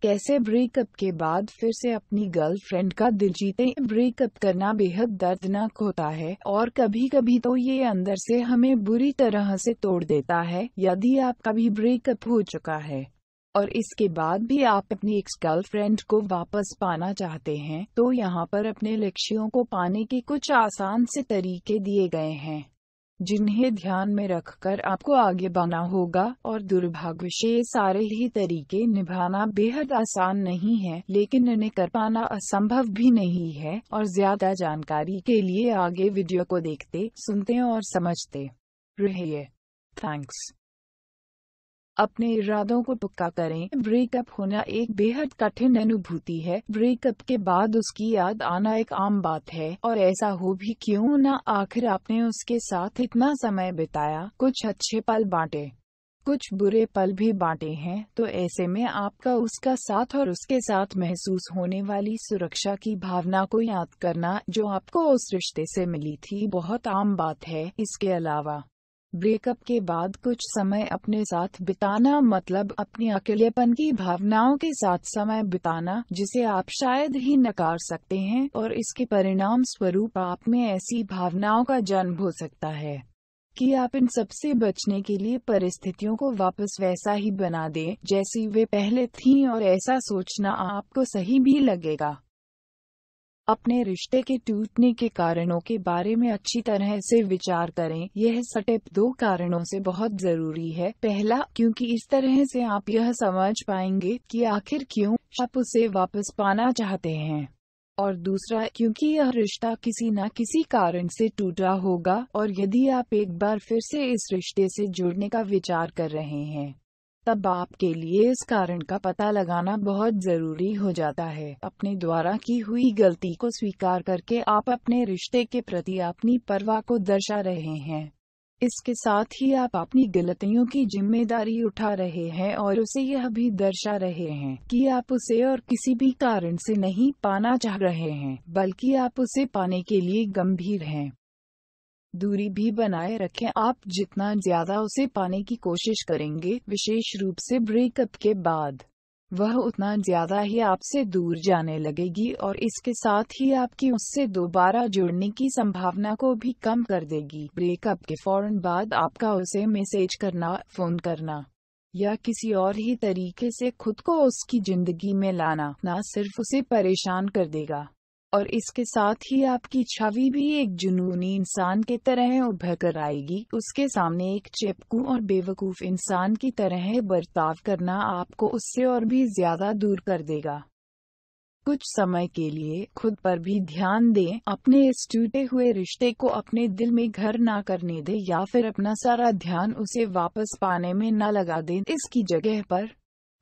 कैसे ब्रेकअप के बाद फिर से अपनी गर्लफ्रेंड का दिल जीते। ब्रेकअप करना बेहद दर्दनाक होता है और कभी कभी तो ये अंदर से हमें बुरी तरह से तोड़ देता है। यदि आपका भी ब्रेकअप हो चुका है और इसके बाद भी आप अपनी एक्स गर्लफ्रेंड को वापस पाना चाहते हैं, तो यहाँ पर अपने लक्ष्यों को पाने के कुछ आसान से तरीके दिए गए हैं, जिन्हें ध्यान में रखकर आपको आगे बढ़ना होगा। और दुर्भाग्य से ये सारे ही तरीके निभाना बेहद आसान नहीं है, लेकिन इन्हें कर पाना असंभव भी नहीं है। और ज्यादा जानकारी के लिए आगे वीडियो को देखते, सुनते और समझते रहिए। थैंक्स। अपने इरादों को पक्का करें। ब्रेकअप होना एक बेहद कठिन अनुभूति है। ब्रेकअप के बाद उसकी याद आना एक आम बात है, और ऐसा हो भी क्यों ना, आखिर आपने उसके साथ इतना समय बिताया, कुछ अच्छे पल बांटे, कुछ बुरे पल भी बांटे हैं। तो ऐसे में आपका उसका साथ और उसके साथ महसूस होने वाली सुरक्षा की भावना को याद करना, जो आपको उस रिश्ते से मिली थी, बहुत आम बात है। इसके अलावा ब्रेकअप के बाद कुछ समय अपने साथ बिताना मतलब अपनी अकेलेपन की भावनाओं के साथ समय बिताना, जिसे आप शायद ही नकार सकते हैं, और इसके परिणाम स्वरूप आप में ऐसी भावनाओं का जन्म हो सकता है कि आप इन सब से बचने के लिए परिस्थितियों को वापस वैसा ही बना दें जैसी वे पहले थीं, और ऐसा सोचना आपको सही भी लगेगा। अपने रिश्ते के टूटने के कारणों के बारे में अच्छी तरह से विचार करें। यह स्टेप 2 कारणों से बहुत जरूरी है। पहला, क्योंकि इस तरह से आप यह समझ पाएंगे कि आखिर क्यों आप उसे वापस पाना चाहते हैं। और दूसरा, क्योंकि यह रिश्ता किसी न किसी कारण से टूटा होगा, और यदि आप एक बार फिर से इस रिश्ते से जुड़ने का विचार कर रहे हैं, तब आपके लिए इस कारण का पता लगाना बहुत जरूरी हो जाता है। अपने द्वारा की हुई गलती को स्वीकार करके आप अपने रिश्ते के प्रति अपनी परवाह को दर्शा रहे हैं। इसके साथ ही आप अपनी गलतियों की जिम्मेदारी उठा रहे हैं और उसे यह भी दर्शा रहे हैं कि आप उसे और किसी भी कारण से नहीं पाना चाह रहे हैं, बल्कि आप उसे पाने के लिए गंभीर हैं। दूरी भी बनाए रखें। आप जितना ज्यादा उसे पाने की कोशिश करेंगे, विशेष रूप से ब्रेकअप के बाद, वह उतना ज्यादा ही आपसे दूर जाने लगेगी, और इसके साथ ही आपकी उससे दोबारा जुड़ने की संभावना को भी कम कर देगी। ब्रेकअप के फौरन बाद आपका उसे मैसेज करना, फोन करना या किसी और ही तरीके से खुद को उसकी जिंदगी में लाना न सिर्फ उसे परेशान कर देगा, और इसके साथ ही आपकी छवि भी एक जुनूनी इंसान की तरह उभर कर आएगी। उसके सामने एक चेपकू और बेवकूफ इंसान की तरह बर्ताव करना आपको उससे और भी ज्यादा दूर कर देगा। कुछ समय के लिए खुद पर भी ध्यान दें। अपने इस टूटे हुए रिश्ते को अपने दिल में घर ना करने दें, या फिर अपना सारा ध्यान उसे वापस पाने में न लगा दें। इसकी जगह पर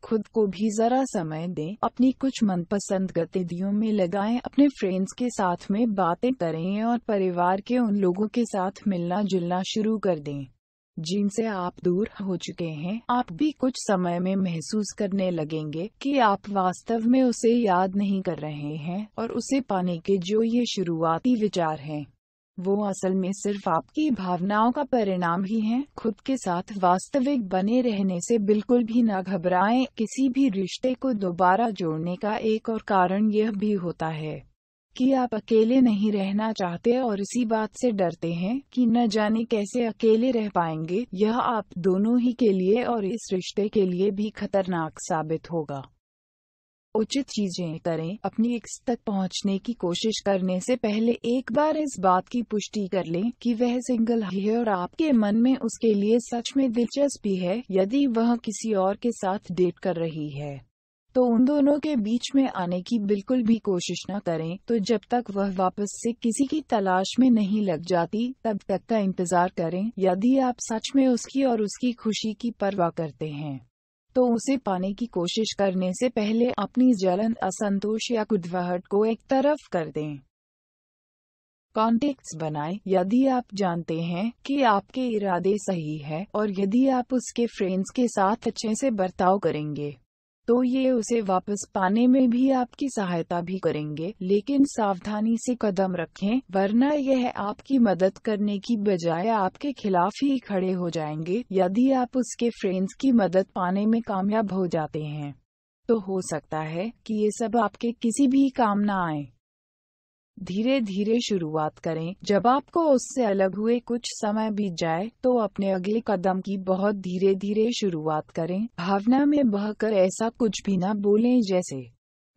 खुद को भी जरा समय दें। अपनी कुछ मनपसंद गतिविधियों में लगाएं। अपने फ्रेंड्स के साथ में बातें करें और परिवार के उन लोगों के साथ मिलना जुलना शुरू कर दें जिनसे आप दूर हो चुके हैं। आप भी कुछ समय में महसूस करने लगेंगे कि आप वास्तव में उसे याद नहीं कर रहे हैं, और उसे पाने के जो ये शुरुआती विचार हैं, वो असल में सिर्फ आपकी भावनाओं का परिणाम ही हैं। खुद के साथ वास्तविक बने रहने से बिल्कुल भी न घबराएं। किसी भी रिश्ते को दोबारा जोड़ने का एक और कारण यह भी होता है कि आप अकेले नहीं रहना चाहते, और इसी बात से डरते हैं कि न जाने कैसे अकेले रह पाएंगे। यह आप दोनों ही के लिए और इस रिश्ते के लिए भी खतरनाक साबित होगा। उचित चीजें करें। अपनी एक्स तक पहुंचने की कोशिश करने से पहले एक बार इस बात की पुष्टि कर लें कि वह सिंगल है और आपके मन में उसके लिए सच में दिलचस्पी है। यदि वह किसी और के साथ डेट कर रही है, तो उन दोनों के बीच में आने की बिल्कुल भी कोशिश न करें। तो जब तक वह वापस से किसी की तलाश में नहीं लग जाती, तब तक का इंतजार करें। यदि आप सच में उसकी और उसकी खुशी की परवाह करते हैं, तो उसे पाने की कोशिश करने से पहले अपनी जलन, असंतोष या कुदवाहट को एक तरफ कर दें। कॉन्टेक्ट्स बनाएं। यदि आप जानते हैं कि आपके इरादे सही है, और यदि आप उसके फ्रेंड्स के साथ अच्छे से बर्ताव करेंगे, तो ये उसे वापस पाने में भी आपकी सहायता भी करेंगे। लेकिन सावधानी से कदम रखें, वरना यह आपकी मदद करने की बजाय आपके खिलाफ ही खड़े हो जाएंगे। यदि आप उसके फ्रेंड्स की मदद पाने में कामयाब हो जाते हैं, तो हो सकता है कि ये सब आपके किसी भी काम ना आए। धीरे धीरे शुरुआत करें। जब आपको उससे अलग हुए कुछ समय बीत जाए तो अपने अगले कदम की बहुत धीरे धीरे शुरुआत करें। भावना में बहकर ऐसा कुछ भी ना बोलें जैसे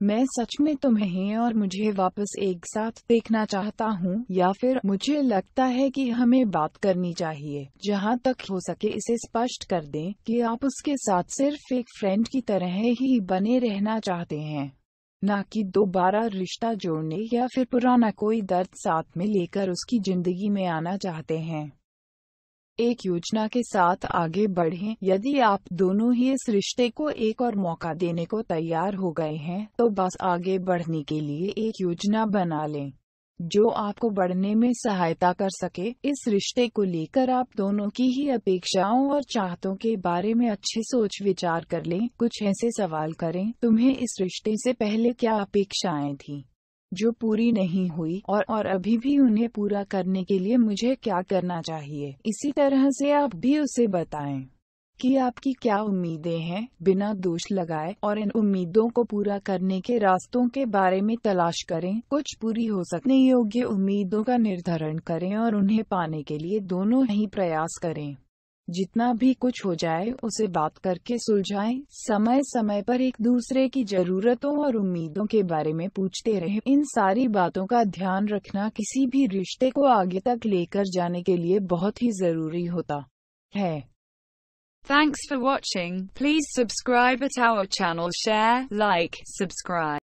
मैं सच में तुम्हें और मुझे वापस एक साथ देखना चाहता हूँ, या फिर मुझे लगता है कि हमें बात करनी चाहिए। जहाँ तक हो सके इसे स्पष्ट कर दें कि आप उसके साथ सिर्फ एक फ्रेंड की तरह ही बने रहना चाहते हैं, ना कि दोबारा रिश्ता जोड़ने या फिर पुराना कोई दर्द साथ में लेकर उसकी जिंदगी में आना चाहते हैं। एक योजना के साथ आगे बढ़ें। यदि आप दोनों ही इस रिश्ते को एक और मौका देने को तैयार हो गए हैं तो बस आगे बढ़ने के लिए एक योजना बना लें जो आपको बढ़ने में सहायता कर सके। इस रिश्ते को लेकर आप दोनों की ही अपेक्षाओं और चाहतों के बारे में अच्छे सोच विचार कर लें। कुछ ऐसे सवाल करें, तुम्हें इस रिश्ते से पहले क्या अपेक्षाएं थी जो पूरी नहीं हुई, और अभी भी उन्हें पूरा करने के लिए मुझे क्या करना चाहिए। इसी तरह से आप भी उसे बताएं कि आपकी क्या उम्मीदें हैं, बिना दोष लगाए, और इन उम्मीदों को पूरा करने के रास्तों के बारे में तलाश करें। कुछ पूरी हो सकने योग्य उम्मीदों का निर्धारण करें और उन्हें पाने के लिए दोनों ही प्रयास करें। जितना भी कुछ हो जाए उसे बात करके सुलझाएं। समय समय पर एक दूसरे की जरूरतों और उम्मीदों के बारे में पूछते रहें। इन सारी बातों का ध्यान रखना किसी भी रिश्ते को आगे तक लेकर जाने के लिए बहुत ही जरूरी होता है। Thanks for watching. Please subscribe at our channel, share, like, subscribe.